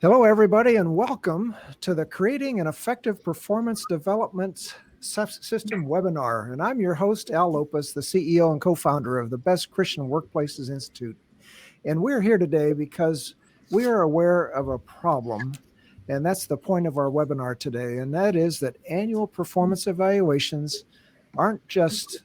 Hello, everybody, and welcome to the Creating an Effective Performance Development System webinar. And I'm your host, Al Lopez, the CEO and co-founder of the Best Christian Workplaces Institute. And we're here today because we are aware of a problem, and that's the point of our webinar today, and that is that annual performance evaluations aren't just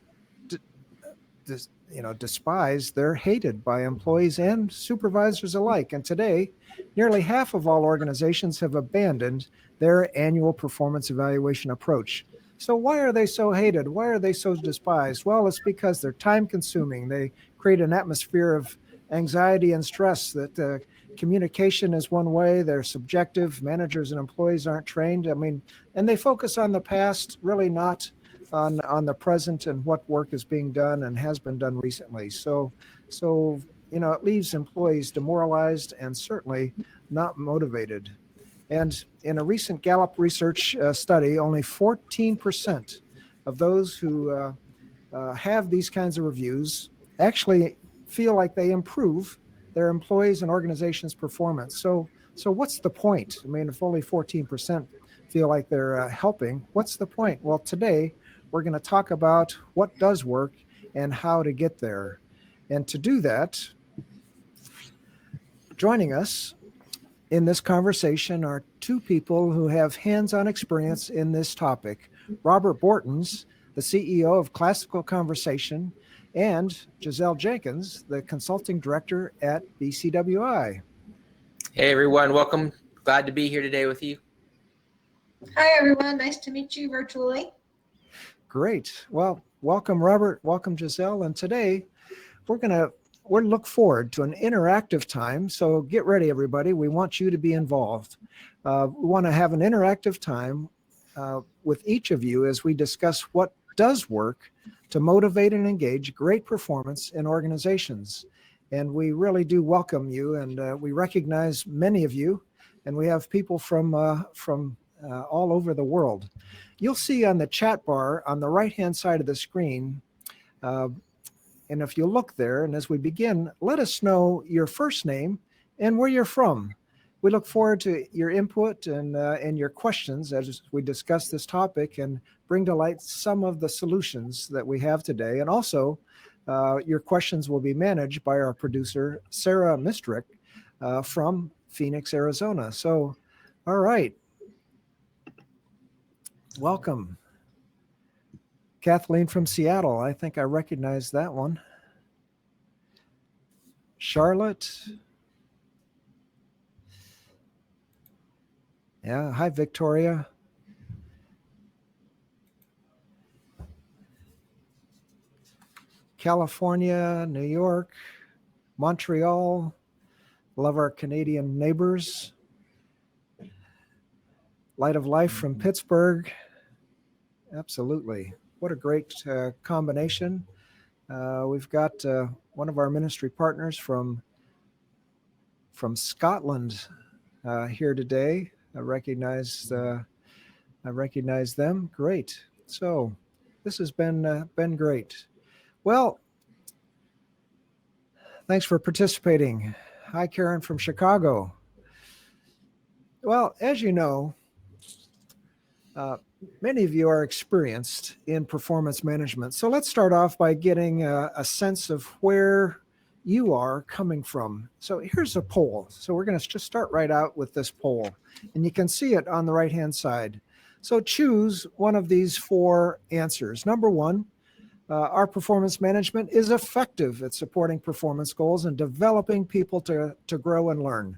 despised, they're hated by employees and supervisors alike. And today, nearly half of all organizations have abandoned their annual performance evaluation approach. So why are they so hated? Why are they so despised? Well, it's because they're time consuming. They create an atmosphere of anxiety and stress that communication is one way. They're subjective. Managers and employees aren't trained. And they focus on the past, really not on the present and what work is being done and has been done recently. So it leaves employees demoralized and certainly not motivated. And in a recent Gallup research study, only 14% of those who have these kinds of reviews actually feel like they improve their employees and organizations' performance. So what's the point? If only 14% feel like they're helping, what's the point? Well, today, we're going to talk about what does work and how to get there. And to do that, joining us in this conversation are two people who have hands-on experience in this topic. Robert Bortons, the CEO of Classical Conversation, and Giselle Jenkins, the consulting director at BCWI. Hey, everyone. Welcome. Glad to be here today with you. Hi, everyone. Nice to meet you virtually. Great. Well, welcome, Robert. Welcome, Giselle. And today we're look forward to an interactive time. So get ready, everybody. We want you to be involved. We want to have an interactive time with each of you as we discuss what does work to motivate and engage great performance in organizations. And we really do welcome you, and we recognize many of you, and we have people from all over the world. You'll see on the chat bar on the right-hand side of the screen, and if you look there, and as we begin, let us know your first name and where you're from. We look forward to your input and your questions as we discuss this topic and bring to light some of the solutions that we have today. And also, your questions will be managed by our producer, Sarah Mistrick, from Phoenix, Arizona. So, all right. Welcome. Kathleen from Seattle. I think I recognize that one. Charlotte. Yeah. Hi, Victoria. California, New York, Montreal. Love our Canadian neighbors. Light of Life from Pittsburgh. Absolutely. What a great combination. We've got one of our ministry partners from Scotland here today. I recognize them. Great. So this has been great. Well, thanks for participating. Hi, Karen from Chicago. Well, as you know, many of you are experienced in performance management. So let's start off by getting a sense of where you are coming from. So here's a poll. So we're going to just start right out with this poll. And you can see it on the right-hand side. So choose one of these four answers. Number one, our performance management is effective at supporting performance goals and developing people to grow and learn.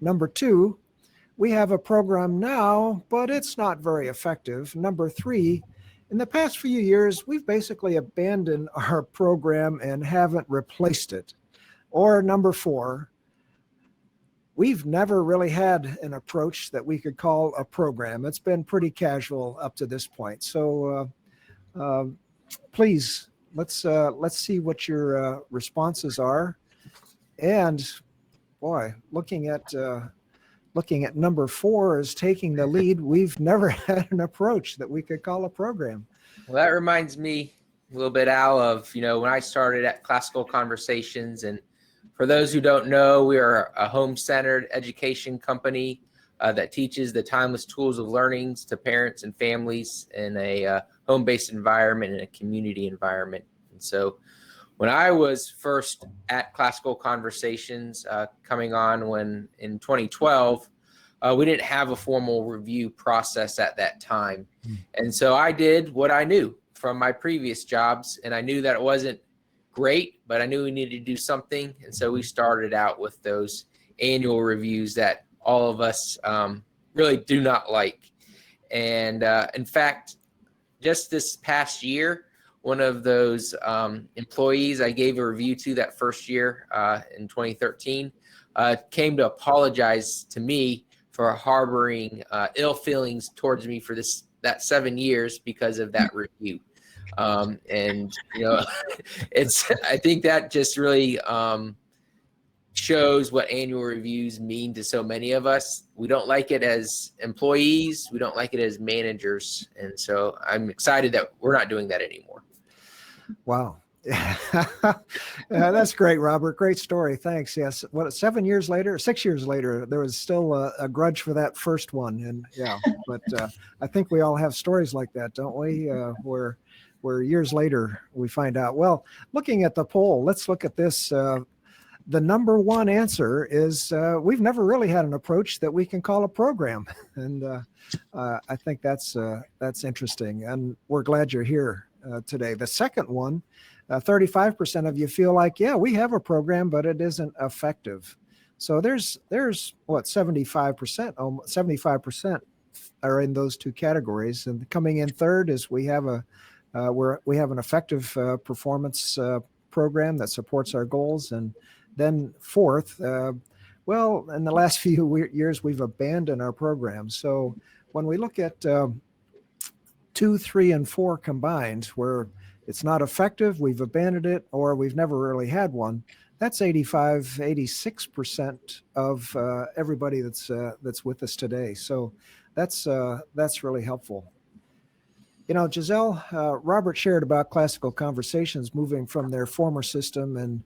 Number two, we have a program now, but it's not very effective. Number three, in the past few years, we've basically abandoned our program and haven't replaced it. Or number four, we've never really had an approach that we could call a program. It's been pretty casual up to this point. So please, let's see what your responses are. And boy, looking at number four as taking the lead, we've never had an approach that we could call a program. Well, that reminds me a little bit, Al, of, when I started at Classical Conversations, and For those who don't know, we are a home-centered education company that teaches the timeless tools of learnings to parents and families in a home-based environment and a community environment. And so when I was first at Classical Conversations coming on in 2012, we didn't have a formal review process at that time. And so I did what I knew from my previous jobs, and I knew that it wasn't great, but I knew we needed to do something. And so we started out with those annual reviews that all of us really do not like. And in fact, just this past year, one of those employees I gave a review to that first year in 2013 came to apologize to me for harboring ill feelings towards me for that 7 years because of that review. And I think that just really shows what annual reviews mean to so many of us. We don't like it as employees. We don't like it as managers. And so I'm excited that we're not doing that anymore. Wow. That's great, Robert. Great story. Thanks. Yes. 6 years later, there was still a grudge for that first one. And yeah, but I think we all have stories like that, don't we? Where years later we find out. Well, looking at the poll, let's look at this. The number one answer is we've never really had an approach that we can call a program. And I think that's interesting. And we're glad you're here today. The second one, 35% of you feel like, yeah, we have a program, but it isn't effective. So there's what, 75% are in those two categories. And coming in third is we have an effective performance program that supports our goals. And then fourth, well, in the last few years, we've abandoned our program. So when we look at 2, 3, and 4 combined, where it's not effective, we've abandoned it, or we've never really had one, that's 86% of everybody that's with us today. So that's really helpful. You know, Giselle, Robert shared about Classical Conversations moving from their former system and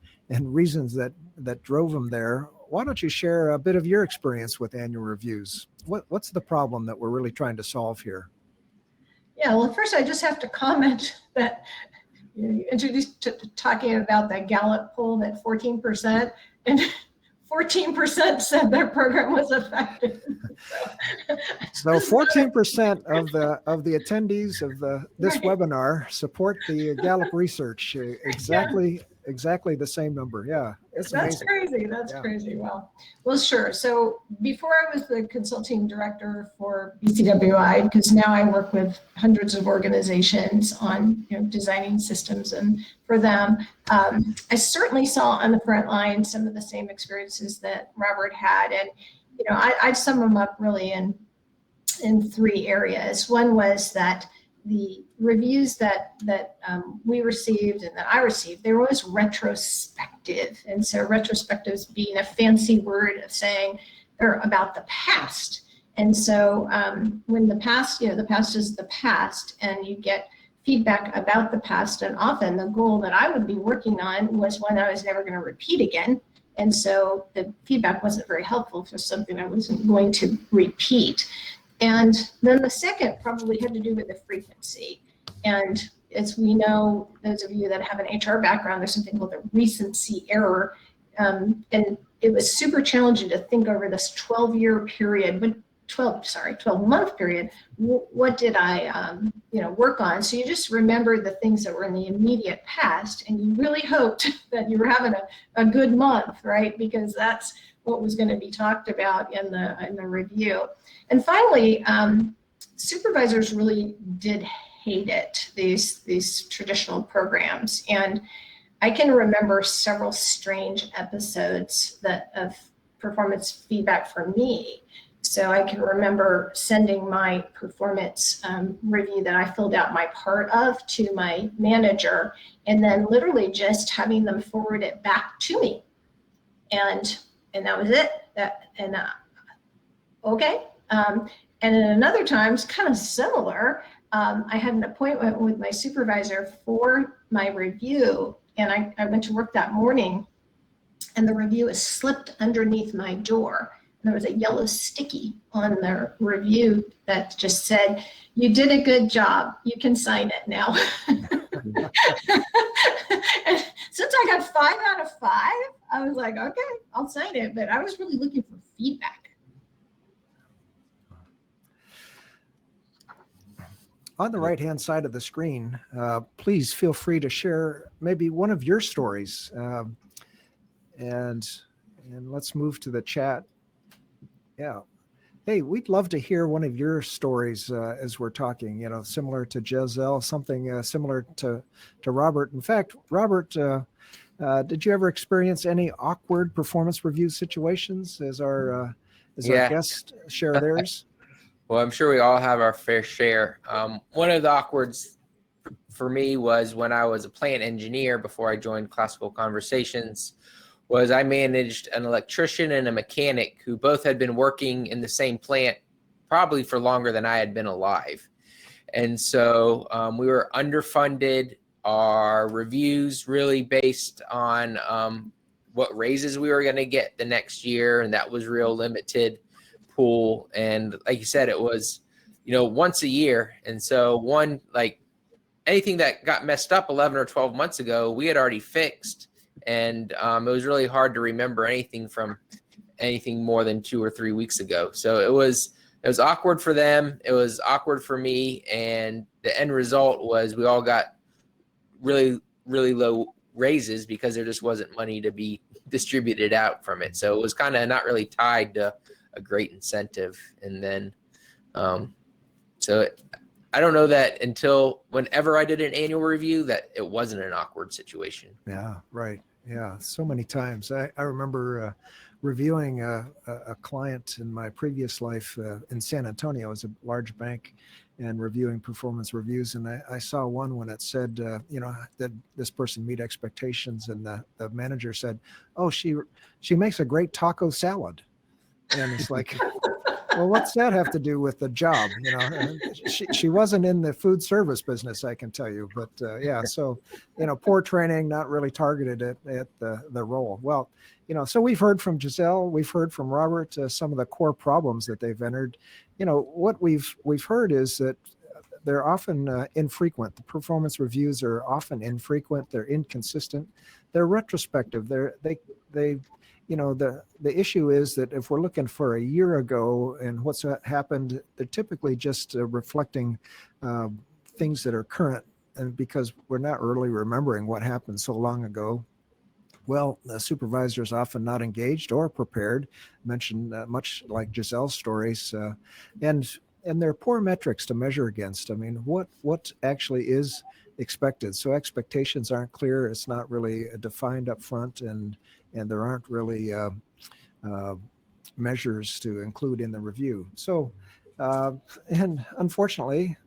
reasons that drove them there. Why don't you share a bit of your experience with annual reviews? What's the problem that we're really trying to solve here? Yeah, well, first I just have to comment that you introduced talking about that Gallup poll, that 14%, and 14% said their program was effective. So 14% of the attendees of this webinar support the Gallup research. Exactly the same number. Yeah, that's crazy. That's crazy. Well, sure. So before I was the consulting director for BCWI, because now I work with hundreds of organizations on designing systems and for them, I certainly saw on the front line some of the same experiences that Robert had, and I'd sum them up really in 3 areas. One was that the reviews that we received and that I received, they were always retrospective. And so retrospective being a fancy word of saying they're about the past. And so when the past is the past, and you get feedback about the past, and often the goal that I would be working on was one I was never going to repeat again. And so the feedback wasn't very helpful for something I wasn't going to repeat. And then the second probably had to do with the frequency. And as we know, those of you that have an HR background, there's something called a recency error. And it was super challenging to think over this 12-month period, what did I work on? So you just remember the things that were in the immediate past, and you really hoped that you were having a good month, right? Because that's what was going to be talked about in the review. And finally, supervisors really did hate it, these traditional programs. And I can remember several strange episodes of performance feedback for me. So I can remember sending my performance review that I filled out my part of to my manager, and then literally just having them forward it back to me. And that was it. Okay. And then another times, kind of similar, I had an appointment with my supervisor for my review, and I went to work that morning, and the review is slipped underneath my door. And there was a yellow sticky on the review that just said, "You did a good job. You can sign it now." And since I got 5 out of 5, I was like, okay, I'll sign it. But I was really looking for feedback. On the right-hand side of the screen, please feel free to share maybe one of your stories. And let's move to the chat. Yeah. Hey, we'd love to hear one of your stories as we're talking, similar to Giselle, something similar to Robert. In fact, Robert, did you ever experience any awkward performance review situations as our guests share theirs? Well, I'm sure we all have our fair share. One of the awkwards for me was when I was a plant engineer before I joined Classical Conversations. Was I managed an electrician and a mechanic who both had been working in the same plant probably for longer than I had been alive. And so we were underfunded. Our reviews really based on what raises we were going to get the next year, and that was real limited pool. And like you said, it was, once a year. And so anything that got messed up 11 or 12 months ago, we had already fixed. And it was really hard to remember anything from anything more than 2 or 3 weeks ago. So it was awkward for them. It was awkward for me. And the end result was we all got really, really low raises because there just wasn't money to be distributed out from it. So it was kind of not really tied to a great incentive. And then, I don't know that until whenever I did an annual review that it wasn't an awkward situation. Yeah, right. Yeah, so many times. I remember reviewing a client in my previous life in San Antonio. It was a large bank, and reviewing performance reviews. And I saw one when it said, did this person meet expectations? And the manager said, "Oh, she makes a great taco salad." And it's like, well, what's that have to do with the job? She wasn't in the food service business, I can tell you. But so, poor training, not really targeted at the role. Well, so we've heard from Giselle, we've heard from Robert, some of the core problems that they've entered. What we've heard is that they're often infrequent. The performance reviews are often infrequent. They're inconsistent. They're retrospective. The issue is that if we're looking for a year ago and what's happened, they're typically just reflecting things that are current, and because we're not really remembering what happened so long ago. Well, the supervisor is often not engaged or prepared, mentioned much like Giselle's stories, and there are poor metrics to measure against. I mean, what actually is expected? So expectations aren't clear. It's not really defined up front, and there aren't really measures to include in the review. So, and unfortunately,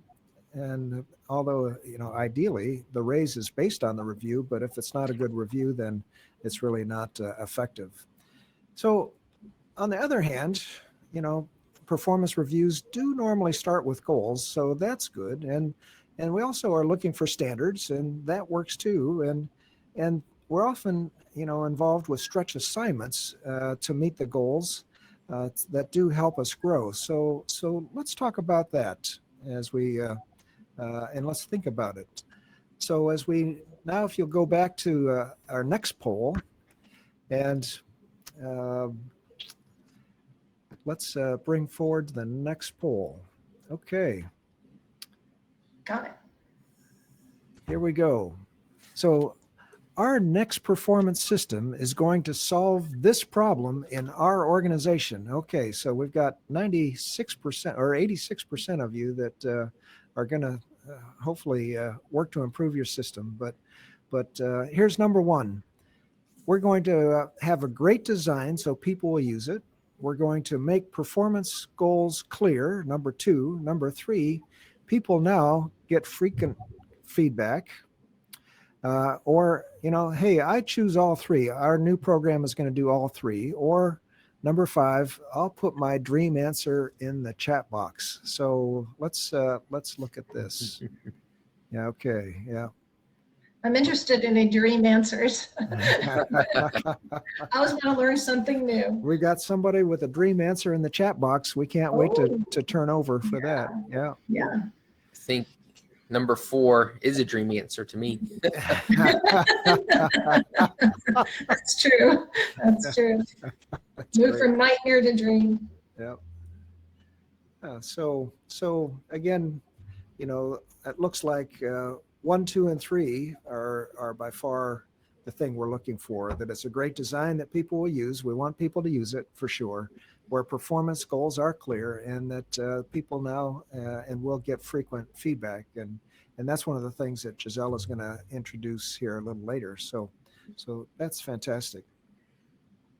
and although, ideally the raise is based on the review, but if it's not a good review, then it's really not effective. So on the other hand, performance reviews do normally start with goals. So that's good. And we also are looking for standards, and that works too. And we're often, involved with stretch assignments to meet the goals that do help us grow. So let's talk about that as we, and let's think about it. So now if you'll go back to our next poll, and let's bring forward the next poll. Okay. Got it. Here we go. So our next performance system is going to solve this problem in our organization. Okay, so we've got 96% or 86% of you that are going to hopefully work to improve your system. But here's number one. We're going to have a great design so people will use it. We're going to make performance goals clear. Number two. Number three, people now get frequent feedback. Or, hey, I choose all three. Our new program is going to do all three. Or number five, I'll put my dream answer in the chat box. So let's look at this. Yeah. Okay. Yeah. I'm interested in a dream answers. I always want to learn something new. We got somebody with a dream answer in the chat box. We can't wait to turn over for that. Yeah. Yeah. I think number 4 is a dream answer to me. That's true. That's true. Move great. from nightmare to dream. Yeah. So again, it looks like 1, 2, and 3 are by far the thing we're looking for. That it's a great design that people will use. We want people to use it for sure. Where performance goals are clear, and that people now and will get frequent feedback, and that's one of the things that Giselle is going to introduce here a little later. So that's fantastic.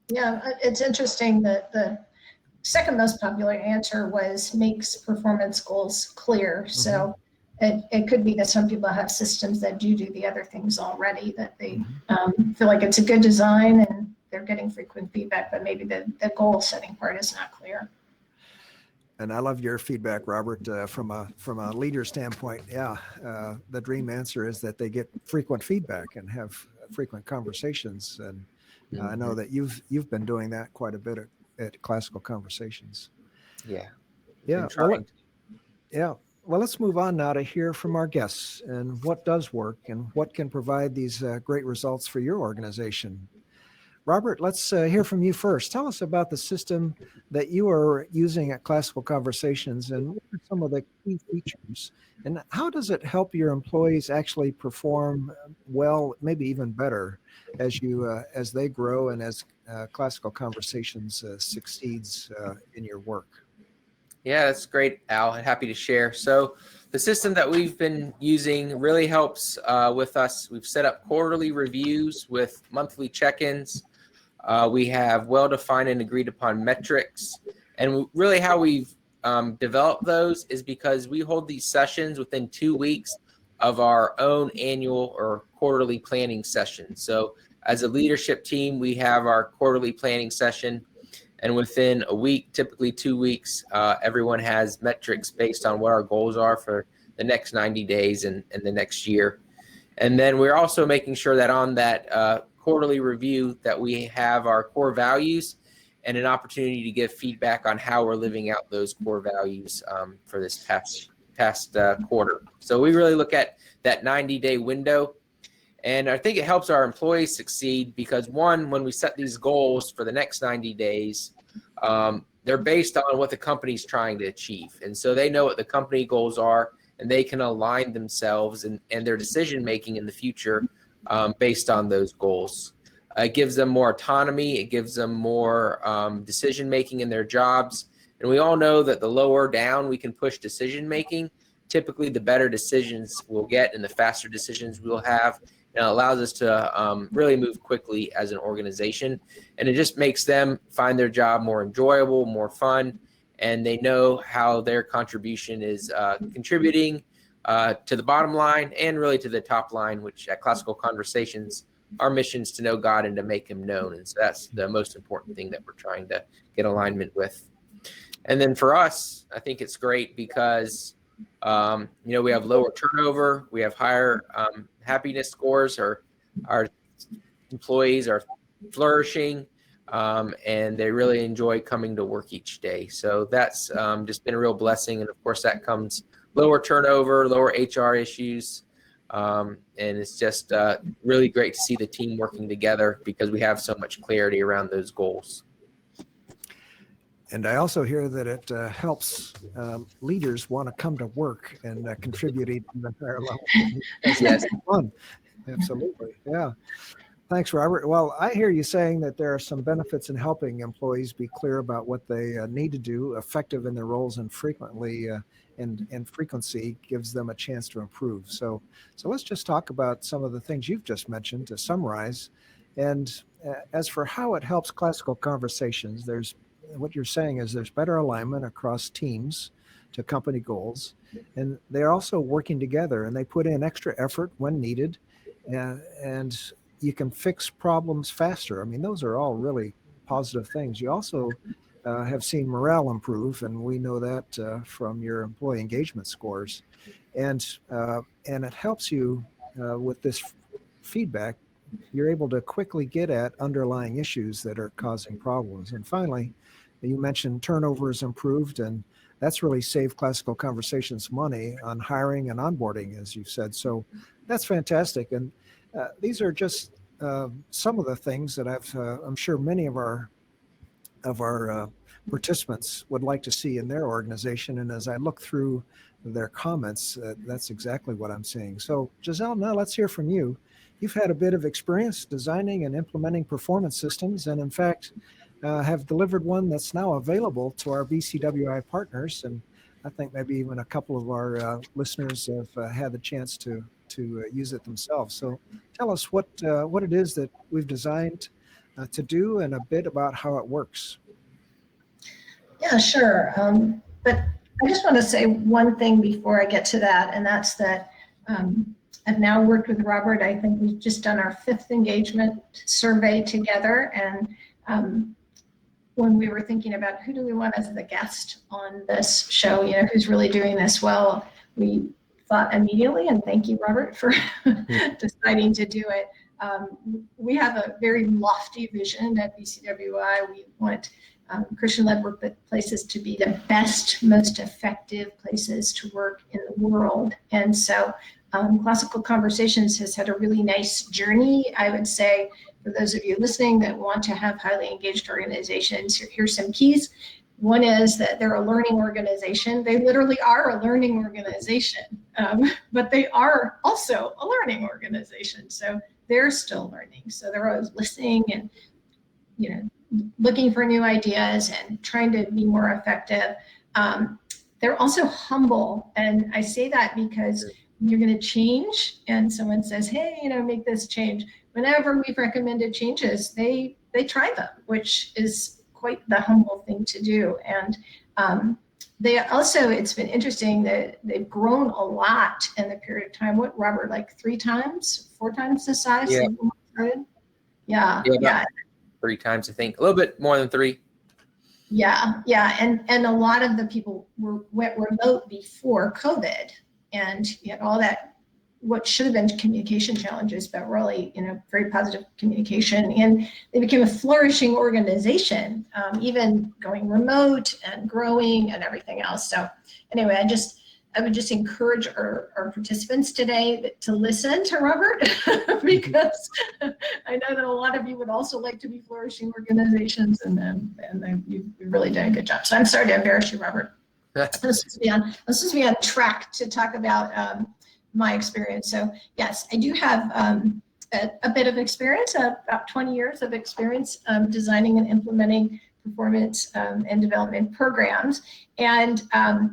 Yeah, it's interesting that the second most popular answer was makes performance goals clear. So it could be that some people have systems that do the other things already, that they feel like it's a good design and they're getting frequent feedback, but maybe the goal setting part is not clear. And I love your feedback, Robert, from a leader standpoint. Yeah, the dream answer is that they get frequent feedback and have frequent conversations. And I know that you've been doing that quite a bit at Classical Conversations. Yeah. Well, let's move on now to hear from our guests and what does work and what can provide these great results for your organization. Robert, let's hear from you first. Tell us about the system that you are using at Classical Conversations, and what are some of the key features, and how does it help your employees actually perform well, maybe even better, as they grow and as Classical Conversations succeeds in your work? Yeah, that's great, Al. I'm happy to share. So the system that we've been using really helps with us. We've set up quarterly reviews with monthly check-ins. We have well-defined and agreed upon metrics. And really how we've developed those is because we hold these sessions within 2 weeks of our own annual or quarterly planning session. So as a leadership team, we have our quarterly planning session. And within a week, typically 2 weeks, everyone has metrics based on what our goals are for the next 90 days and the next year. And then we're also making sure that on that quarterly review that we have our core values and an opportunity to give feedback on how we're living out those core values for this past quarter. So we really look at that 90-day window. And I think it helps our employees succeed because, one, when we set these goals for the next 90 days, they're based on what the company's trying to achieve. And so they know what the company goals are, and they can align themselves and their decision-making in the future based on those goals. It gives them more autonomy. It gives them more decision-making in their jobs. And we all know that the lower down we can push decision-making, typically the better decisions we'll get and the faster decisions we'll have. And it allows us to really move quickly as an organization. And it just makes them find their job more enjoyable, more fun, and they know how their contribution is contributing to the bottom line and really to the top line, which at Classical Conversations, our mission is to know God and to make him known. And so that's the most important thing that we're trying to get alignment with. And then for us, I think it's great because we have lower turnover, we have higher happiness scores, our employees are flourishing, and they really enjoy coming to work each day. So that's just been a real blessing. And of course that comes lower turnover, lower HR issues. And it's just really great to see the team working together because we have so much clarity around those goals. And I also hear that it helps leaders want to come to work and contribute even at a higher level. Yes. Fun. Absolutely. Yeah. Thanks, Robert. Well, I hear you saying that there are some benefits in helping employees be clear about what they need to do, effective in their roles, and frequency gives them a chance to improve. So let's just talk about some of the things you've just mentioned to summarize. And as for how it helps Classical Conversations, what you're saying is there's better alignment across teams to company goals, and they're also working together, and they put in extra effort when needed, and you can fix problems faster. I mean, those are all really positive things. You also have seen morale improve, and we know that from your employee engagement scores, and it helps you with this feedback, you're able to quickly get at underlying issues that are causing problems. And finally, you mentioned turnover is improved, and that's really saved Classical Conversations money on hiring and onboarding, as you said. So that's fantastic. And these are just some of the things that I'm sure many of our participants would like to see in their organization. And as I look through their comments, that's exactly what I'm seeing. So Giselle, now let's hear from you. You've had a bit of experience designing and implementing performance systems, and in fact, have delivered one that's now available to our BCWI partners. And I think maybe even a couple of our listeners have had the chance to use it themselves. So tell us what it is that we've designed to do, and a bit about how it works. Yeah, sure. But I just want to say one thing before I get to that, and that's that I've now worked with Robert. I think we've just done our 5th engagement survey together. And when we were thinking about who do we want as the guest on this show, who's really doing this well, we thought immediately, and thank you, Robert, for deciding to do it. We have a very lofty vision at BCWI. We want Christian-led workplaces to be the best, most effective places to work in the world. And so Classical Conversations has had a really nice journey. I would say, for those of you listening that want to have highly engaged organizations, here's some keys. One is that they're a learning organization. They literally are a learning organization, but they are also a learning organization. So they're still learning. So they're always listening and, looking for new ideas and trying to be more effective. They're also humble. And I say that because you're going to change and someone says, hey, make this change. Whenever we've recommended changes, they try them, which is quite the humble thing to do. And they also, it's been interesting that they've grown a lot in the period of time. What, Robert, like 4 times the size? Yeah. Of when we started? Yeah. 3 times, I think. A little bit more than 3. Yeah. And a lot of the people went remote before COVID, and all that, what should have been communication challenges, but really, very positive communication. And they became a flourishing organization, even going remote and growing and everything else. So anyway, I would just encourage our participants today to listen to Robert because I know that a lot of you would also like to be flourishing organizations, and you've really done a good job. So I'm sorry to embarrass you, Robert. Let's just be on track to talk about my experience. So yes, I do have a bit of experience, about 20 years of experience designing and implementing performance and development programs. And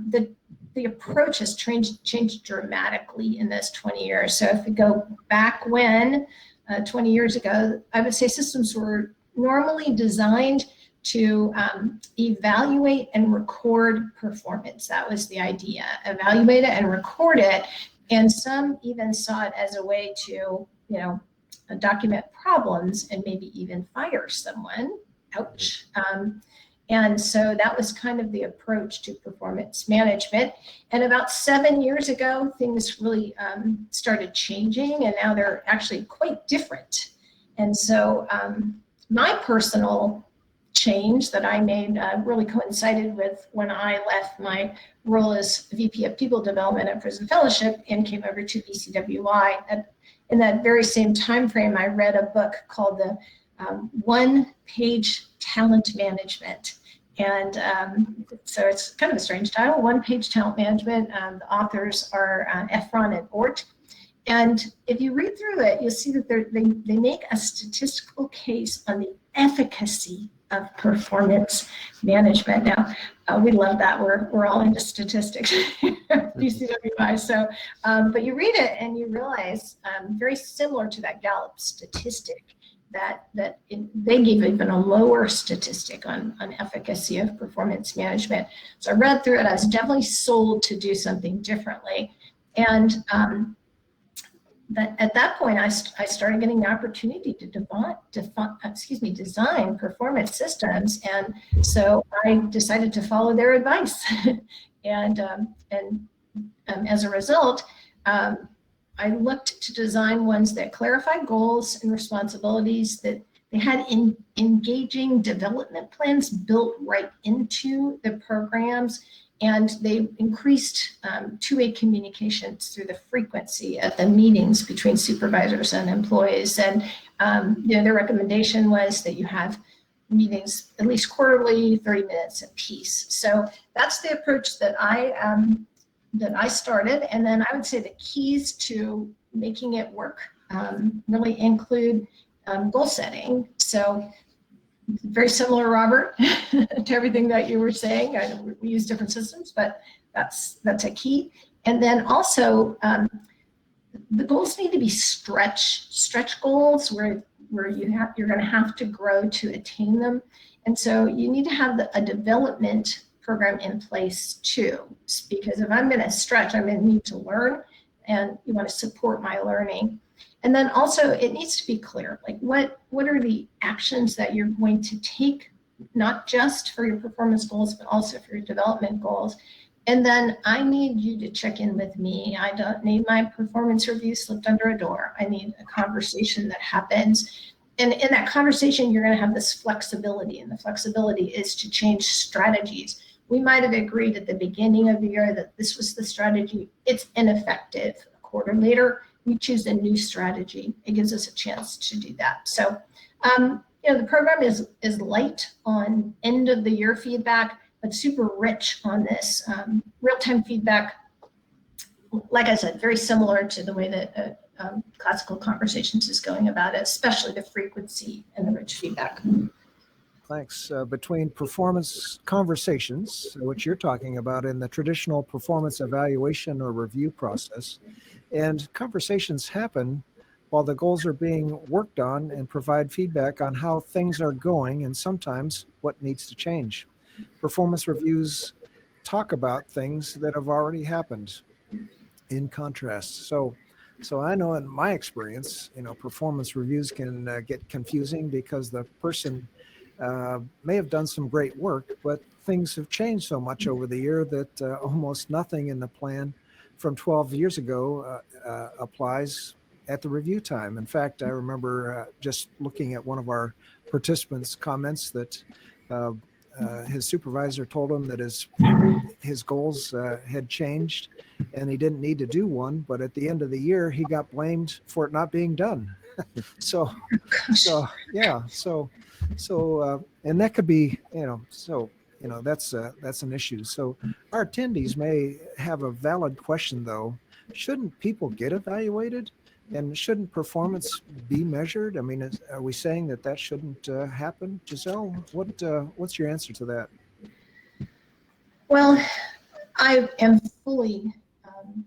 the approach has changed dramatically in this 20 years. So if we go back 20 years ago, I would say systems were normally designed to evaluate and record performance. That was the idea. Evaluate it and record it. And some even saw it as a way to, document problems and maybe even fire someone. Ouch. And so that was kind of the approach to performance management. And about 7 years ago, things really started changing, and now they're actually quite different. And so my personal change that I made really coincided with when I left my role as VP of People Development at Prison Fellowship and came over to BCWI. And in that very same time frame, I read a book called the One-Page Talent Management. And so it's kind of a strange title, One-Page Talent Management. The authors are Efron and Ort. And if you read through it, you'll see that they make a statistical case on the efficacy of performance management. Now, we love that. We're all into statistics at BCWI. So, but you read it and you realize, very similar to that Gallup statistic, that they gave even a lower statistic on efficacy of performance management. So I read through it. I was definitely sold to do something differently. And at that point, I started getting the opportunity to design performance systems. And so I decided to follow their advice. And as a result, I looked to design ones that clarified goals and responsibilities, that they had engaging development plans built right into the programs, and they increased two-way communications through the frequency at the meetings between supervisors and employees. And their recommendation was that you have meetings at least quarterly, 30 minutes apiece. So that's the approach that I started. And then I would say the keys to making it work really include goal setting. So very similar, Robert, to everything that you were saying. We use different systems, but that's a key. And then also the goals need to be stretch goals where you're going to have to grow to attain them. And so you need to have a development program in place too, because if I'm going to stretch, I'm going to need to learn, and you want to support my learning. And then also it needs to be clear, like what are the actions that you're going to take, not just for your performance goals, but also for your development goals. And then I need you to check in with me. I don't need my performance review slipped under a door. I need a conversation that happens. And in that conversation, you're going to have this flexibility, and the flexibility is to change strategies. We might have agreed at the beginning of the year that this was the strategy. It's ineffective. A quarter later, we choose a new strategy. It gives us a chance to do that. So, the program is light on end of the year feedback, but super rich on this real-time feedback. Like I said, very similar to the way that Classical Conversations is going about it, especially the frequency and the rich feedback. Thanks. Between performance conversations, which you're talking about in the traditional performance evaluation or review process, and conversations happen while the goals are being worked on and provide feedback on how things are going and sometimes what needs to change. Performance reviews talk about things that have already happened in contrast. So I know in my experience, performance reviews can get confusing because the person may have done some great work, but things have changed so much over the year that almost nothing in the plan from 12 years ago applies at the review time. In fact, I remember just looking at one of our participants' comments that his supervisor told him that his goals had changed and he didn't need to do one, but at the end of the year, he got blamed for it not being done. So and that could be, that's an issue. So our attendees may have a valid question though. Shouldn't people get evaluated, and shouldn't performance be measured? I mean, are we saying that shouldn't happen? Giselle, what's your answer to that? Well, I am fully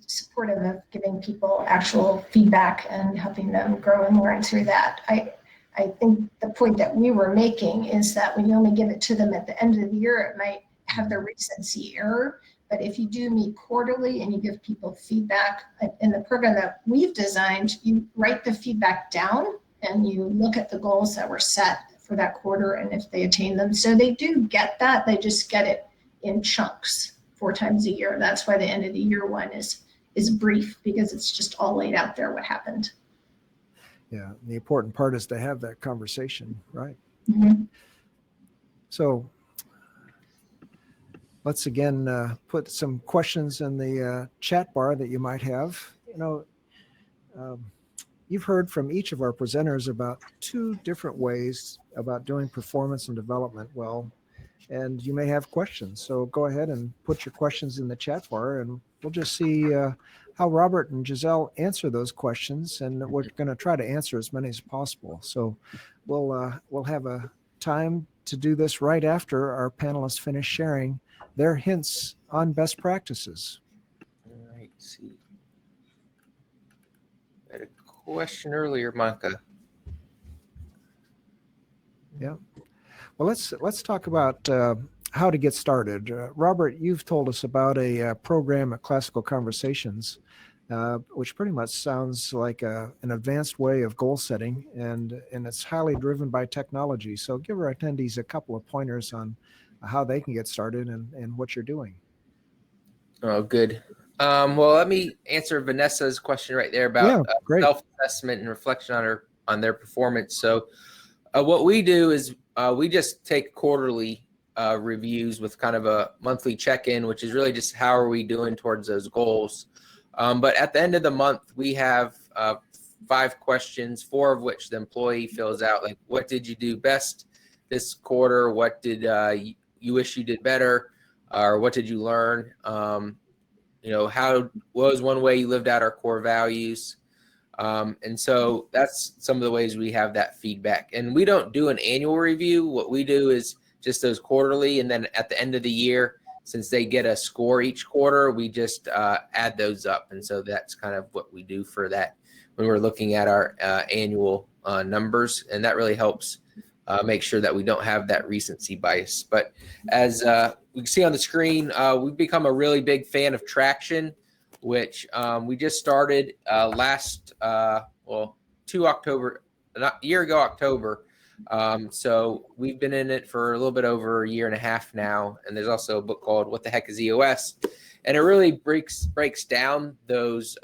supportive of giving people actual feedback and helping them grow and learn through that. I think the point that we were making is that when you only give it to them at the end of the year, it might have the recency error. But if you do meet quarterly and you give people feedback in the program that we've designed, you write the feedback down and you look at the goals that were set for that quarter and if they attain them. So they do get that, they just get it in chunks 4 times a year. That's why the end of the year one is brief, because it's just all laid out there what happened. Yeah, the important part is to have that conversation, right? Mm-hmm. So let's again put some questions in the chat bar that you might have. You've heard from each of our presenters about 2 different ways about doing performance and development well, and you may have questions. So go ahead and put your questions in the chat bar, and we'll just see how Robert and Giselle answer those questions, and we're going to try to answer as many as possible. So we'll have a time to do this right after our panelists finish sharing their hints on best practices. All right, see. I had a question earlier, Micah. Yeah. Well, let's talk about how to get started. Robert, you've told us about a program at Classical Conversations, which pretty much sounds like an advanced way of goal setting, and it's highly driven by technology. So give our attendees a couple of pointers on how they can get started and what you're doing. Oh, good. Well, let me answer Vanessa's question right there Yeah, about great. self-assessment and reflection on their performance. So what we do is we just take quarterly reviews with kind of a monthly check-in, which is really just how are we doing towards those goals. But at the end of the month, we have 5 questions, 4 of which the employee fills out, like what did you do best this quarter? What did you wish you did better? Or what did you learn? What was one way you lived out our core values? And so that's some of the ways we have that feedback. And we don't do an annual review. What we do is just those quarterly. And then at the end of the year, since they get a score each quarter, we just add those up. And so that's kind of what we do for that when we're looking at our annual numbers. And that really helps make sure that we don't have that recency bias. But as we can see on the screen, we've become a really big fan of Traction, which we just started last, a year ago, October. So we've been in it for a little bit over a year and a half now. And there's also a book called What the Heck is EOS? And it really breaks down those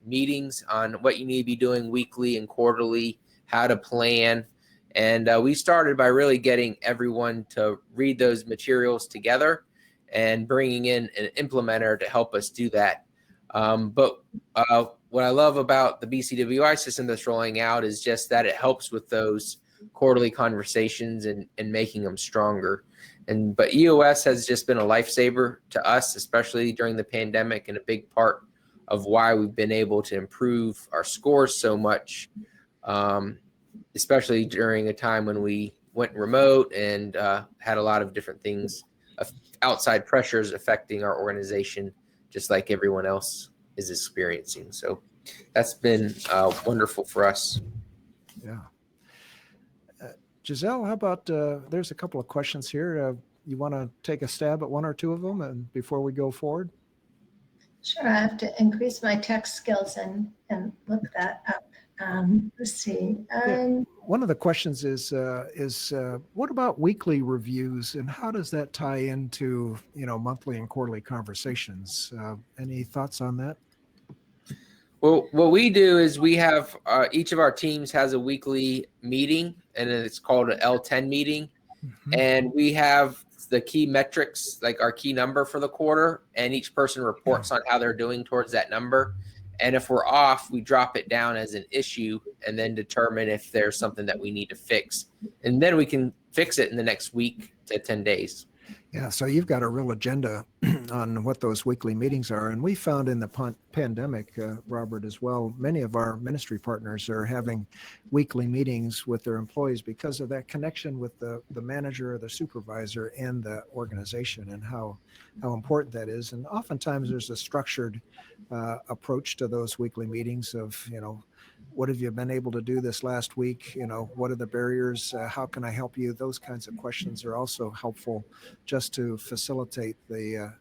meetings on what you need to be doing weekly and quarterly, how to plan. And we started by really getting everyone to read those materials together and bringing in an implementer to help us do that. But what I love about the BCWI system that's rolling out is just that it helps with those quarterly conversations and making them stronger. But EOS has just been a lifesaver to us, especially during the pandemic, and a big part of why we've been able to improve our scores so much, especially during a time when we went remote and had a lot of different things, outside pressures affecting our organization, just like everyone else is experiencing. So that's been wonderful for us. Yeah. Giselle, how about, there's a couple of questions here. You want to take a stab at one or two of them and before we go forward? Sure, I have to increase my tech skills and look that up. Let's see. One of the questions is what about weekly reviews and how does that tie into, monthly and quarterly conversations? Any thoughts on that? Well, what we do is we have each of our teams has a weekly meeting, and it's called an L10 meeting. Mm-hmm. And we have the key metrics, like our key number for the quarter, and each person reports on how they're doing towards that number. And if we're off, we drop it down as an issue and then determine if there's something that we need to fix. And then we can fix it in the next week to 10 days. Yeah, so you've got a real agenda on what those weekly meetings are. And we found in the pandemic, Robert, as well, many of our ministry partners are having weekly meetings with their employees because of that connection with the manager or the supervisor and the organization and how important that is. And oftentimes there's a structured approach to those weekly meetings of, what have you been able to do this last week? What are the barriers? How can I help you? Those kinds of questions are also helpful just to facilitate the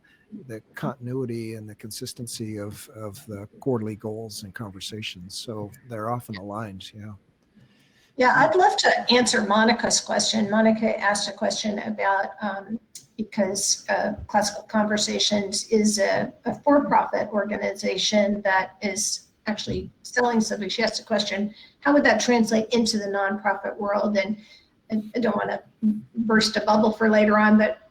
continuity and the consistency of the quarterly goals and conversations. So they're often aligned. Yeah. Yeah, I'd love to answer Monica's question. Monica asked a question about, because Classical Conversations is a for-profit organization that is actually selling something. She asked a question, how would that translate into the nonprofit world? And I don't want to burst a bubble for later on, but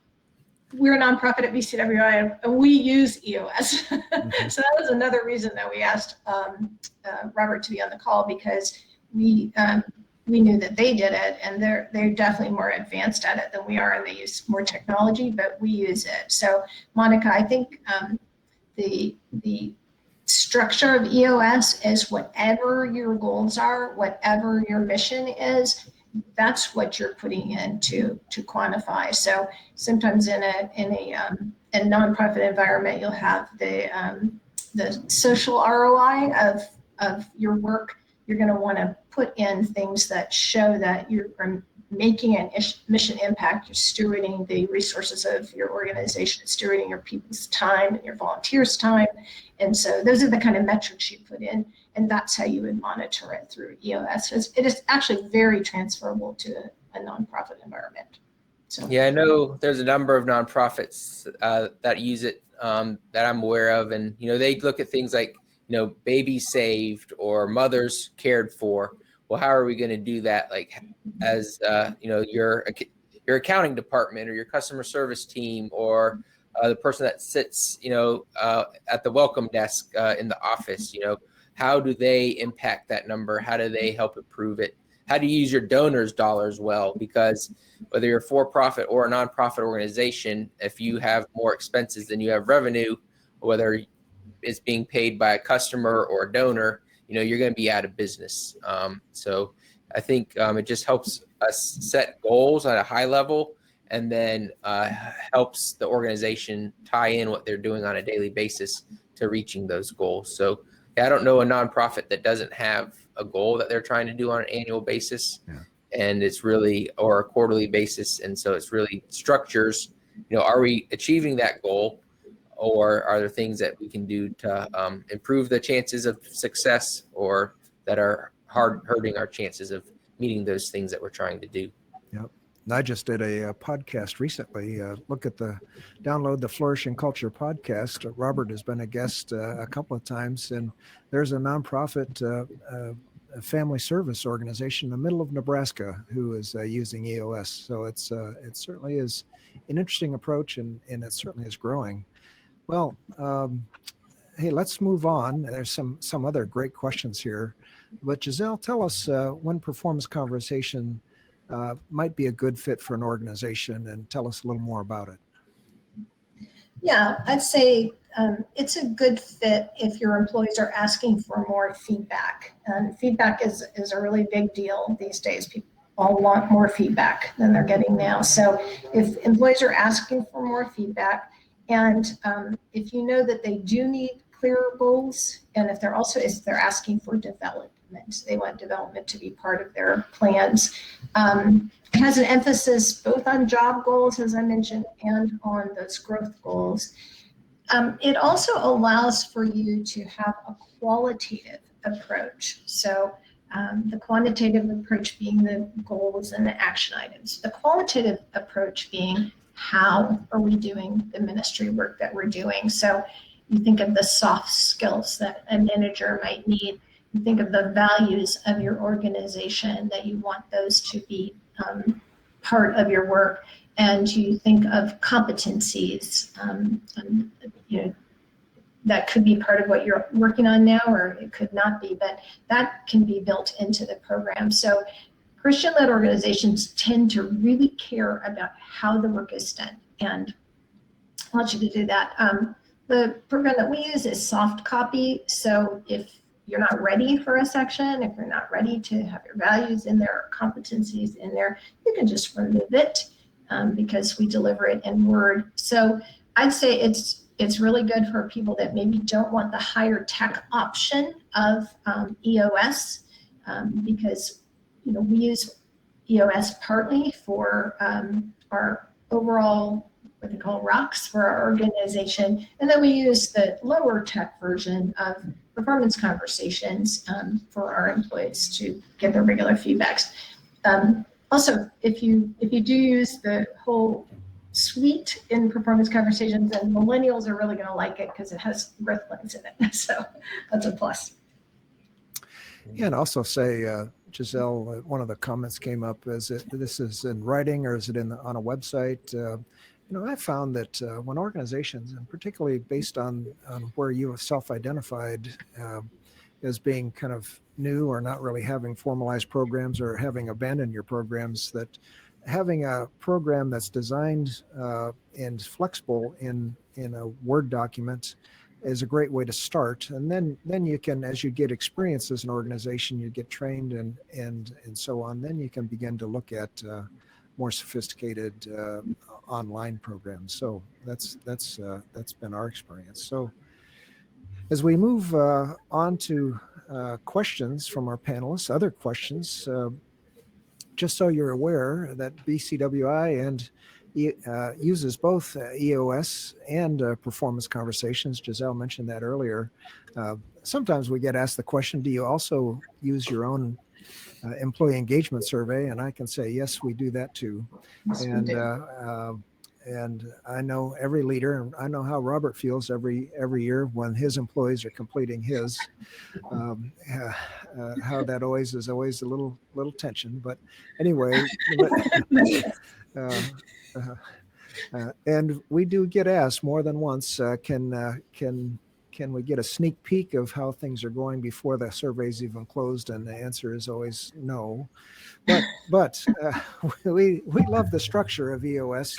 we're a nonprofit at BCWI and we use EOS. Mm-hmm. So that was another reason that we asked Robert to be on the call, because we knew that they did it and they're definitely more advanced at it than we are, and they use more technology, but we use it. So Monica, I think the structure of EOS is whatever your goals are, whatever your mission is, that's what you're putting in to quantify. So sometimes in a nonprofit environment, you'll have the social ROI of your work. You're going to want to put in things that show that you're making an mission impact. You're stewarding the resources of your organization, stewarding your people's time and your volunteers' time. And so those are the kind of metrics you put in, and that's how you would monitor it through EOS. It is actually very transferable to a nonprofit environment. So yeah, I know there's a number of nonprofits that use it that I'm aware of. And, they look at things like, babies saved or mothers cared for. Well, how are we going to do that? Like as, your accounting department or your customer service team or the person that sits, at the welcome desk in the office, how do they impact that number? How do they help improve it? How do you use your donors' dollars well? Because whether you're a for-profit or a nonprofit organization, if you have more expenses than you have revenue, whether it's being paid by a customer or a donor, you're going to be out of business. So I think it just helps us set goals at a high level, and then helps the organization tie in what they're doing on a daily basis to reaching those goals. So I don't know a nonprofit that doesn't have a goal that they're trying to do on an annual basis. Yeah. And it's really, or a quarterly basis. And so it's really structures, are we achieving that goal, or are there things that we can do to improve the chances of success, or that are hurting our chances of meeting those things that we're trying to do? Yep. And I just did a podcast recently. Download the Flourishing Culture podcast. Robert has been a guest a couple of times, and there's a nonprofit a family service organization in the middle of Nebraska who is using EOS. So it certainly is an interesting approach, and it certainly is growing. Well, hey, let's move on. There's some other great questions here, but Giselle, tell us when performance conversation might be a good fit for an organization, and tell us a little more about it. Yeah, I'd say it's a good fit if your employees are asking for more feedback. And feedback is a really big deal these days. People all want more feedback than they're getting now. So if employees are asking for more feedback, and if you know that they do need clearer goals, and if they're asking for development, they want development to be part of their plans. It has an emphasis both on job goals, as I mentioned, and on those growth goals. It also allows for you to have a qualitative approach. So the quantitative approach being the goals and the action items. The qualitative approach being, how are we doing the ministry work that we're doing? So you think of the soft skills that a manager might need. You think of the values of your organization, that you want those to be part of your work, and you think of competencies, that could be part of what you're working on now, or it could not be, but that can be built into the program. So Christian-led organizations tend to really care about how the work is done, and I want you to do that. The program that we use is soft copy, so if you're not ready for a section, if you're not ready to have your values in there or competencies in there, you can just remove it because we deliver it in Word. So I'd say it's really good for people that maybe don't want the higher tech option of EOS, because we use EOS partly for our overall, what they call rocks for our organization, and then we use the lower tech version of performance conversations for our employees to get their regular feedbacks. Also, if you do use the whole suite in performance conversations, then millennials are really going to like it because it has growth plans in it. So that's a plus. Yeah, and also say, Giselle, one of the comments came up, this is in writing or is it on a website? I found that when organizations, and particularly based on where you have self-identified as being kind of new or not really having formalized programs or having abandoned your programs, that having a program that's designed and flexible in a Word document is a great way to start. And then you can, as you get experience as an organization, you get trained and so on, then you can begin to look at more sophisticated online programs. So that's been our experience. So as we move on to questions from our panelists, other questions, just so you're aware that BCWI and uses both EOS and performance conversations. Giselle mentioned that earlier. Sometimes we get asked the question, do you also use your own employee engagement survey? And I can say, yes, we do that too. Yes, and and I know every leader, and I know how Robert feels every year when his employees are completing his. How that always is always a little tension, but anyway. uh, uh, and we do get asked more than once, can we get a sneak peek of how things are going before the survey's even closed? And the answer is always no. But we love the structure of EOS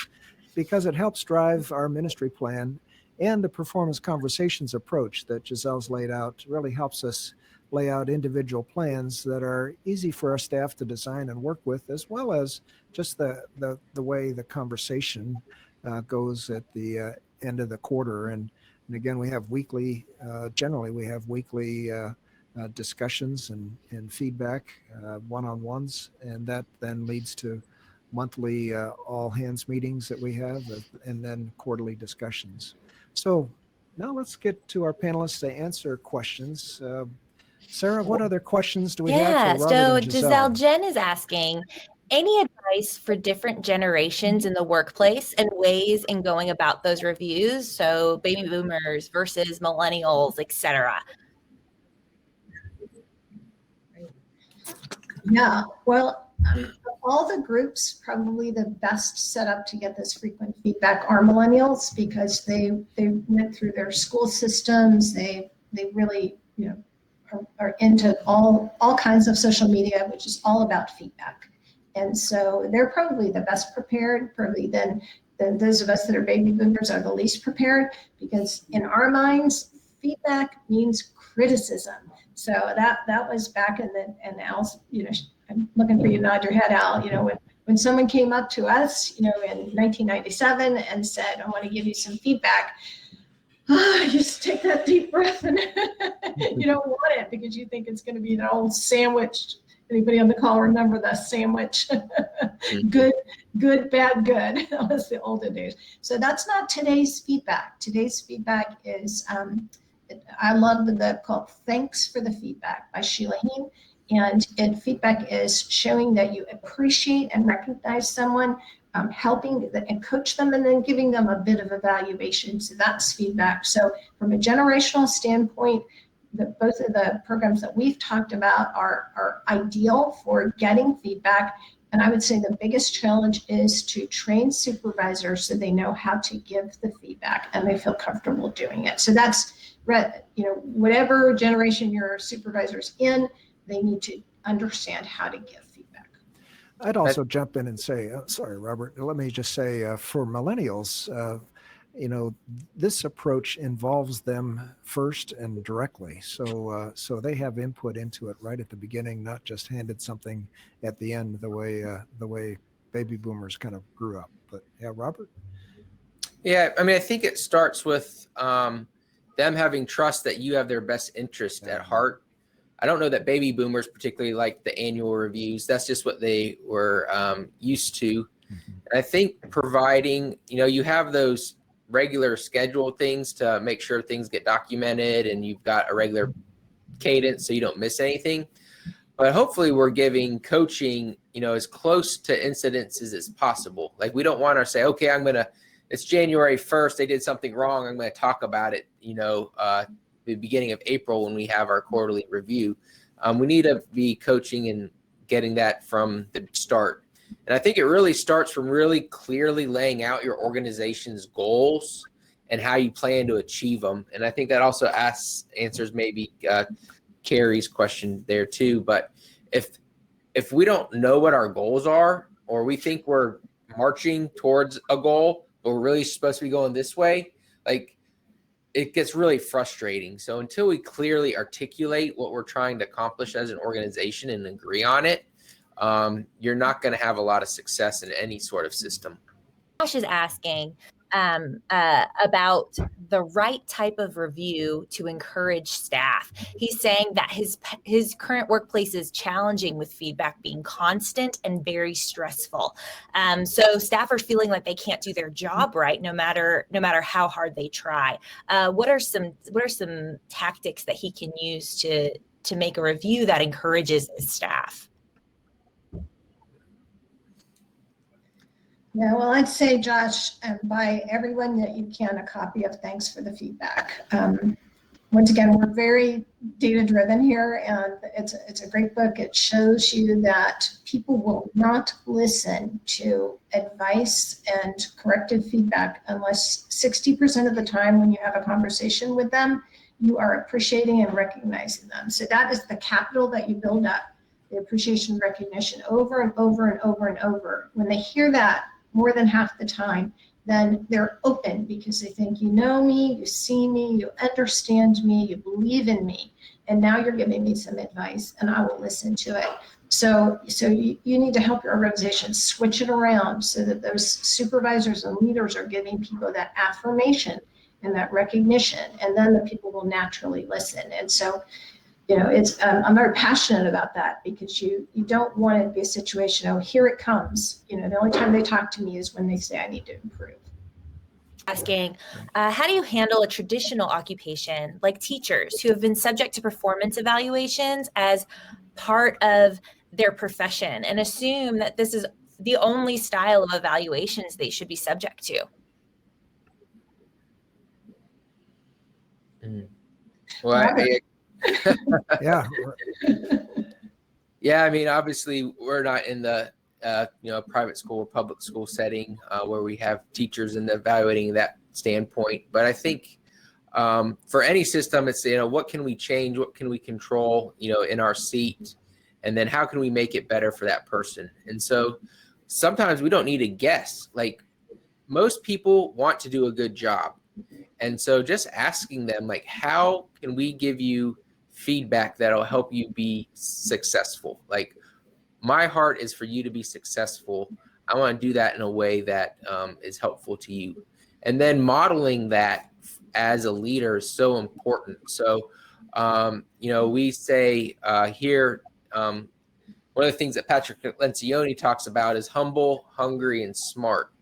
because it helps drive our ministry plan, and the performance conversations approach that Giselle's laid out really helps us lay out individual plans that are easy for our staff to design and work with, as well as just the way the conversation goes at the end of the quarter. And again, we have weekly, generally we have weekly discussions and feedback, one-on-ones, and that then leads to monthly all hands meetings that we have, and then quarterly discussions. So now let's get to our panelists to answer questions. Sarah, what other questions do we have for Robert and Giselle? Giselle, Jen is asking, any advice for different generations in the workplace and ways in going about those reviews? So baby boomers versus millennials, et cetera. Yeah, well, all the groups, probably the best set up to get this frequent feedback are millennials, because they went through their school systems. They really, are into all kinds of social media, which is all about feedback. And so they're probably the best prepared, probably then those of us that are baby boomers are the least prepared, because in our minds, feedback means criticism. So that was back in and Al's, I'm looking for you to nod your head, Al, when someone came up to us, in 1997 and said, I want to give you some feedback. You just take that deep breath and you don't want it because you think it's going to be the old sandwich. Anybody on the call remember the sandwich? Good, bad, good. That was the olden days. So that's not today's feedback. Today's feedback is, I love the book called Thanks for the Feedback by Sheila Heen. And feedback is showing that you appreciate and recognize someone, helping and coach them, and then giving them a bit of evaluation. So that's feedback. So from a generational standpoint, both of the programs that we've talked about are ideal for getting feedback. And I would say the biggest challenge is to train supervisors so they know how to give the feedback and they feel comfortable doing it. So that's, whatever generation your supervisor's in, they need to understand how to give feedback. I'd also jump in and say, sorry, Robert, let me just say for millennials, this approach involves them first and directly. So they have input into it right at the beginning, not just handed something at the end, the way baby boomers kind of grew up. But yeah, Robert? Yeah, I think it starts with them having trust that you have their best interest at heart. I don't know that baby boomers particularly like the annual reviews. That's just what they were used to. Mm-hmm. And I think providing, you have those regular scheduled things to make sure things get documented and you've got a regular cadence so you don't miss anything. But hopefully we're giving coaching, as close to incidences as possible. Like we don't want to say, okay, it's January 1st, they did something wrong, I'm going to talk about it, the beginning of April when we have our quarterly review. We need to be coaching and getting that from the start. And I think it really starts from really clearly laying out your organization's goals and how you plan to achieve them. And I think that also answers maybe Carrie's question there too. But if we don't know what our goals are, or we think we're marching towards a goal, but we're really supposed to be going this way, it gets really frustrating. So until we clearly articulate what we're trying to accomplish as an organization and agree on it, you're not going to have a lot of success in any sort of system. Josh is asking about the right type of review to encourage staff. He's saying that his current workplace is challenging with feedback being constant and very stressful. So staff are feeling like they can't do their job right, no matter how hard they try. What are some tactics that he can use to make a review that encourages his staff? Yeah, well, I'd say, Josh, buy everyone that you can a copy of Thanks for the Feedback. Once again, we're very data-driven here, and it's a great book. It shows you that people will not listen to advice and corrective feedback unless 60% of the time when you have a conversation with them, you are appreciating and recognizing them. So that is the capital that you build up, the appreciation and recognition over and over and over and over. When they hear that more than half the time, then they're open because they think, you know me, you see me, you understand me, you believe in me, and now you're giving me some advice and I will listen to it. So you need to help your organization switch it around so that those supervisors and leaders are giving people that affirmation and that recognition, and then the people will naturally listen. And so, it's I'm very passionate about that, because you don't want it to be a situation, oh, here it comes. The only time they talk to me is when they say I need to improve. Asking, how do you handle a traditional occupation like teachers who have been subject to performance evaluations as part of their profession and assume that this is the only style of evaluations they should be subject to? Well, Yeah. yeah, I mean, obviously, we're not in the private school or public school setting where we have teachers and evaluating that standpoint. But I think for any system, it's, what can we change? What can we control, in our seat? And then how can we make it better for that person? And so sometimes we don't need to guess. Like, most people want to do a good job. And so just asking them, like, how can we give you feedback that'll help you be successful? Like, my heart is for you to be successful. I want to do that in a way that is helpful to you. And then modeling that as a leader is so important. So, we say here, one of the things that Patrick Lencioni talks about is humble, hungry, and smart,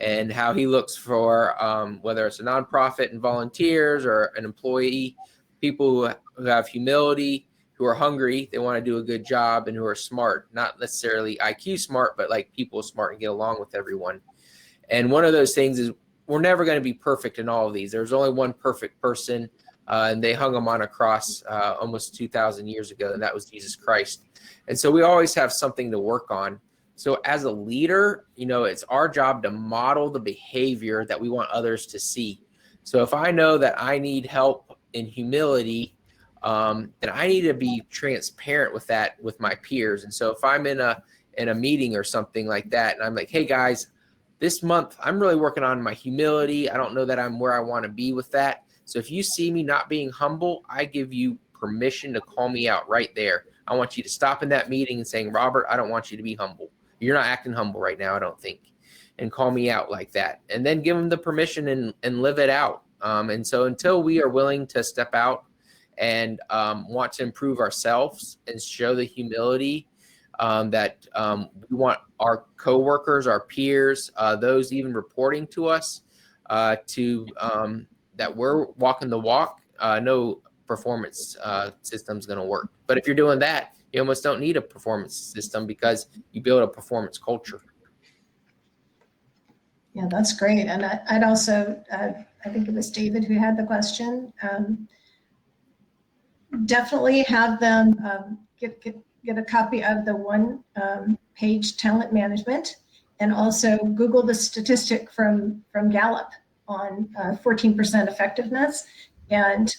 and how he looks for, whether it's a nonprofit and volunteers or an employee, people who have humility, who are hungry, they want to do a good job, and who are smart, not necessarily IQ smart, but like people smart and get along with everyone. And one of those things is we're never going to be perfect in all of these. There's only one perfect person, and they hung him on a cross almost 2,000 years ago, and that was Jesus Christ. And so we always have something to work on. So as a leader, it's our job to model the behavior that we want others to see. So if I know that I need help in humility, then I need to be transparent with that with my peers. And so if I'm in a meeting or something like that, and I'm like, hey guys, this month I'm really working on my humility. I don't know that I'm where I want to be with that. So if you see me not being humble, I give you permission to call me out right there. I want you to stop in that meeting and saying, Robert, I don't want you to be humble. You're not acting humble right now, I don't think. And call me out like that. And then give them the permission and live it out. And so until we are willing to step out and want to improve ourselves and show the humility that we want our coworkers, our peers, those even reporting to us, to that we're walking the walk, no performance system is going to work. But if you're doing that, you almost don't need a performance system because you build a performance culture. Yeah, that's great. And I'd also, I think it was David who had the question. Definitely have them get a copy of the one-page talent management, and also Google the statistic from Gallup on 14% effectiveness, and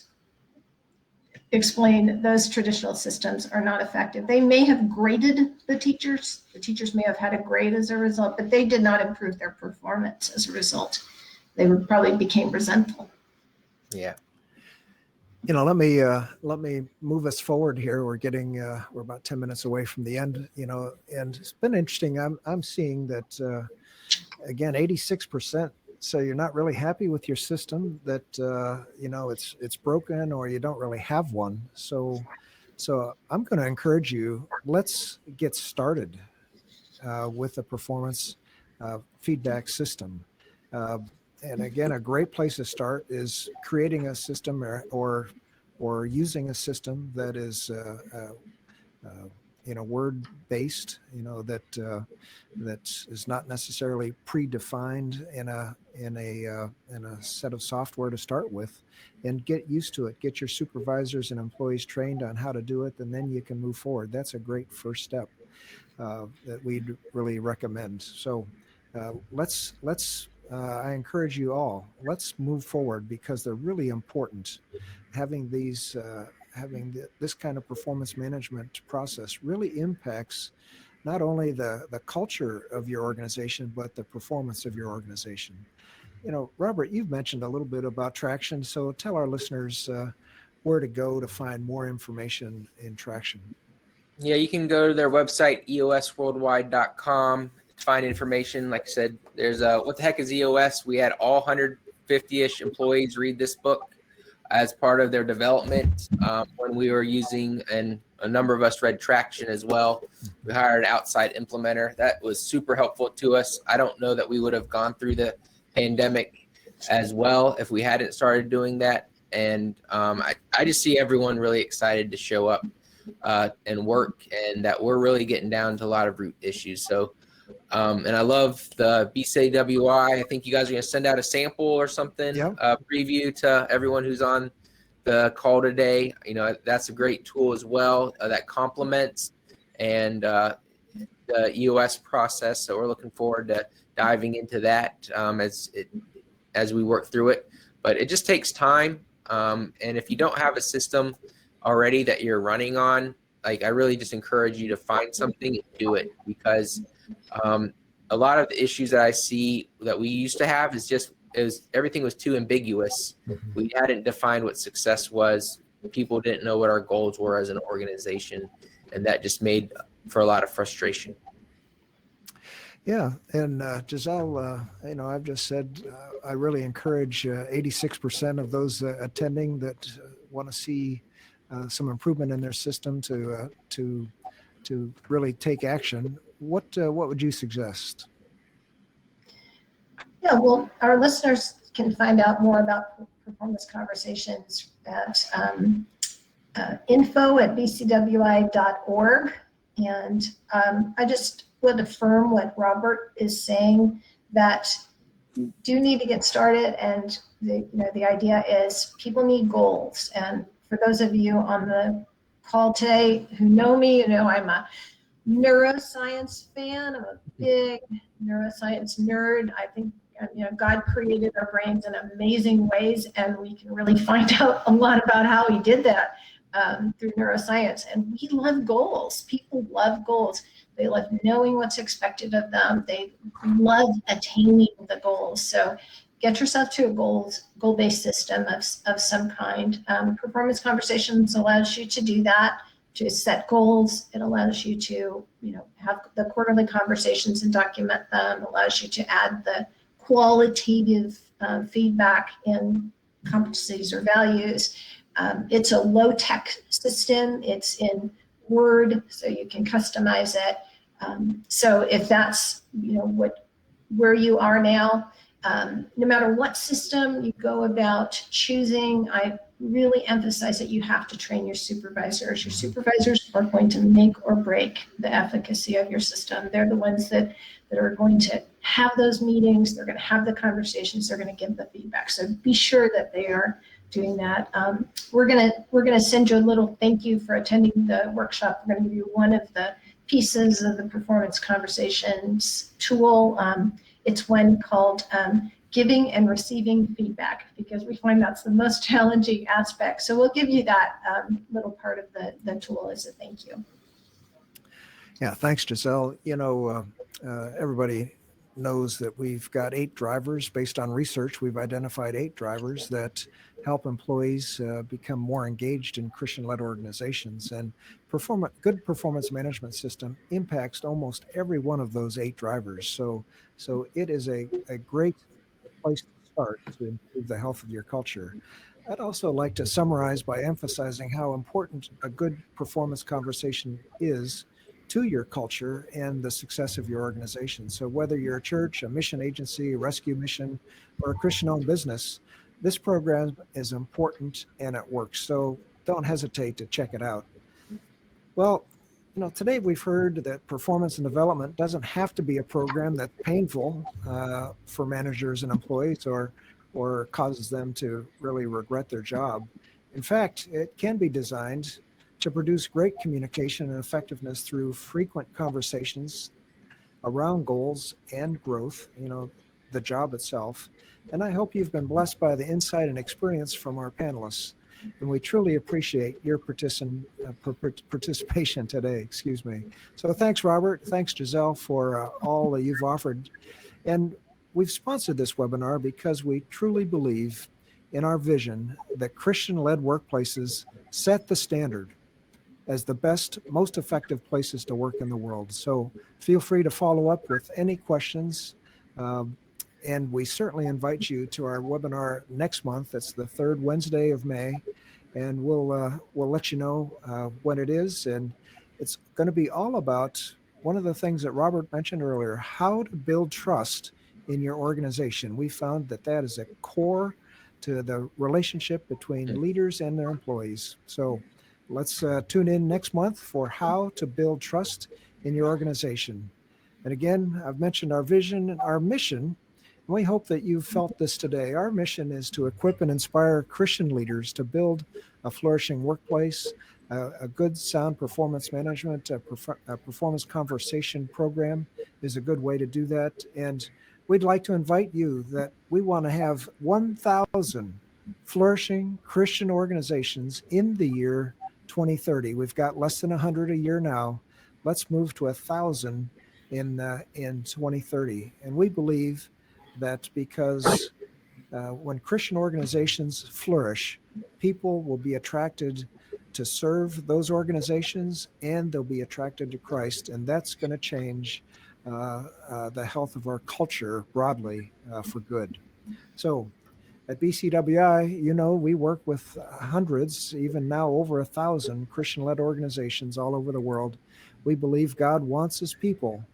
explain those traditional systems are not effective. They may have graded the teachers. The teachers may have had a grade as a result, but they did not improve their performance as a result. They probably became resentful. Yeah. Let me move us forward here. We're about 10 minutes away from the end, and it's been interesting. I'm seeing that, again, 86%. So you're not really happy with your system, that, it's broken, or you don't really have one. So I'm going to encourage you, let's get started with a performance feedback system. And again, a great place to start is creating a system or using a system that is word based, that is not necessarily predefined in a set of software to start with, and get used to it. Get your supervisors and employees trained on how to do it, and then you can move forward. That's a great first step that we'd really recommend. So I encourage you all, let's move forward, because they're really important. Having this kind of performance management process really impacts not only the culture of your organization, but the performance of your organization. Robert, you've mentioned a little bit about Traction, so tell our listeners where to go to find more information in Traction. Yeah, you can go to their website, eosworldwide.com, to find information. Like I said, there's what the heck is EOS? We had all 150-ish employees read this book as part of their development when we were using, and a number of us read Traction as well. We hired an outside implementer. That was super helpful to us. I don't know that we would have gone through the pandemic as well if we hadn't started doing that. And I just see everyone really excited to show up and work, and that we're really getting down to a lot of root issues. So, and I love the BCWI. I think you guys are going to send out a sample or something, preview to everyone who's on the call today. That's a great tool as well that complements and the EOS process. So we're looking forward to diving into that as we work through it. But it just takes time. And if you don't have a system already that you're running on, I really just encourage you to find something and do it, because a lot of the issues that I see that we used to have everything was too ambiguous. We hadn't defined what success was. People didn't know what our goals were as an organization, and that just made for a lot of frustration. Yeah, and Giselle, I've just said I really encourage 86% of those attending that want to see some improvement in their system to really take action. What would you suggest? Yeah, well, our listeners can find out more about performance conversations at info@bcwi.org. And I just would affirm what Robert is saying, that you do need to get started. And the idea is people need goals. And for those of you on the call today who know me, I'm a neuroscience fan. I'm a big neuroscience nerd. I think God created our brains in amazing ways, and we can really find out a lot about how he did that through neuroscience. And we love goals. People love goals. They love knowing what's expected of them. They love attaining the goals. So get yourself to a goal-based system of some kind. Performance Conversations allows you to do that, to set goals. It allows you to have the quarterly conversations and document them. It allows you to add the qualitative feedback in competencies or values. It's a low-tech system. It's in Word, so you can customize it. So if that's where you are now, no matter what system you go about choosing, I really emphasize that you have to train your supervisors. Your supervisors are going to make or break the efficacy of your system. They're the ones that are going to have those meetings. They're going to have the conversations. They're going to give the feedback. So be sure that they are doing that. We're gonna send you a little thank you for attending the workshop. We're going to give you one of the pieces of the Performance Conversations tool. It's one called Giving and Receiving Feedback, because we find that's the most challenging aspect. So we'll give you that little part of the tool as a thank you. Yeah, thanks, Giselle. Everybody knows that we've got 8 drivers. Based on research, we've identified 8 drivers that help employees become more engaged in Christian-led organizations. And good performance management system impacts almost every one of those 8 drivers. So it is a great place to start to improve the health of your culture. I'd also like to summarize by emphasizing how important a good performance conversation is to your culture and the success of your organization. So whether you're a church, a mission agency, a rescue mission, or a Christian-owned business, this program is important and it works. So don't hesitate to check it out. Well, Today we've heard that performance and development doesn't have to be a program that's painful for managers and employees or causes them to really regret their job. In fact, it can be designed to produce great communication and effectiveness through frequent conversations around goals and growth, the job itself. And I hope you've been blessed by the insight and experience from our panelists. And we truly appreciate your participation today. Excuse me. So thanks, Robert. Thanks, Giselle, for all that you've offered. And we've sponsored this webinar because we truly believe in our vision that Christian-led workplaces set the standard as the best, most effective places to work in the world. So feel free to follow up with any questions. And we certainly invite you to our webinar next month. It's the third Wednesday of May, and we'll let you know when it is. And it's going to be all about one of the things that Robert mentioned earlier: how to build trust in your organization. We found that that is a core to the relationship between leaders and their employees. So let's tune in next month for how to build trust in your organization. And again, I've mentioned our vision and our mission. We hope that you've felt this today. Our mission is to equip and inspire Christian leaders to build a flourishing workplace, a good sound performance management, a performance conversation program is a good way to do that. And we'd like to invite you that we want to have 1,000 flourishing Christian organizations in the year 2030. We've got less than 100 a year now. Let's move to 1,000 in 2030. And we believe that because when Christian organizations flourish, people will be attracted to serve those organizations, and they'll be attracted to Christ, and that's going to change the health of our culture broadly for good. So at BCWI, we work with hundreds, even now over 1,000 Christian-led organizations all over the world. We believe God wants his people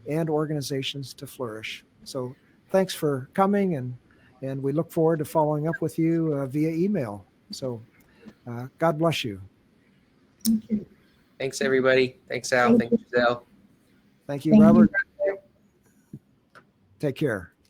and organizations to flourish. So thanks for coming, and we look forward to following up with you via email. So God bless you. Thank you. Thanks, everybody. Thanks, Al. Thanks, Giselle. Thank you, Robert. Take care.